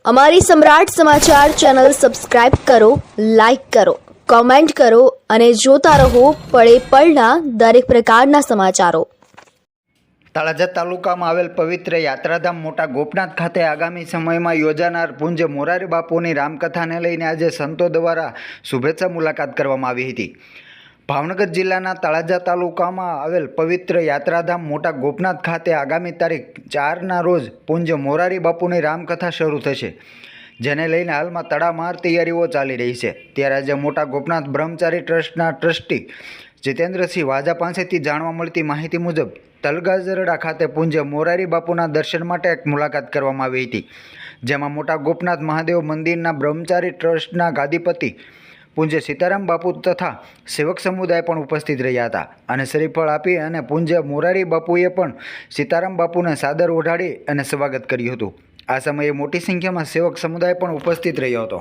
અમારી સમ્રાટ સમાચાર ચેનલ સબસ્ક્રાઇબ કરો, લાઇક કરો, કોમેન્ટ કરો અને જોતા રહો પળે પળના દરેક પ્રકારના સમાચારો। તળાજા તાલુકામાં આવેલ પવિત્ર યાત્રાધામ મોટા ગોપનાથ ખાતે આગામી સમયમાં યોજાનાર પૂજ્ય મોરારી બાપુની રામકથાને લઈને આજે સંતો દ્વારા શુભેચ્છા મુલાકાત કરવામાં આવી હતી। ભાવનગર જિલ્લાના તળાજા તાલુકામાં આવેલ પવિત્ર યાત્રાધામ મોટા ગોપનાથ ખાતે આગામી તારીખ 4ના રોજ પૂજ્ય મોરારી બાપુની રામકથા શરૂ થશે, જેને લઈને હાલમાં તડામાર તૈયારીઓ ચાલી રહી છે। ત્યારે આજે મોટા ગોપનાથ બ્રહ્મચારી ટ્રસ્ટના ટ્રસ્ટી જીતેન્દ્રસિંહ વાજા પાસેથી જાણવા મળતી માહિતી મુજબ તલગાજરડા ખાતે પૂજ્ય મોરારી બાપુના દર્શન માટે એક મુલાકાત કરવામાં આવી હતી, જેમાં મોટા ગોપનાથ મહાદેવ મંદિરના બ્રહ્મચારી ટ્રસ્ટના ગાદીપતિ પૂજ્ય સીતારામ બાપુ તથા સેવક સમુદાય પણ ઉપસ્થિત રહ્યા હતા અને શ્રીફળ આપી અને પૂજ્ય મોરારી બાપુએ પણ સીતારામ બાપુને સાદર ઓઢાડી અને સ્વાગત કર્યું હતું। આ સમયે મોટી સંખ્યામાં સેવક સમુદાય પણ ઉપસ્થિત રહ્યો હતો।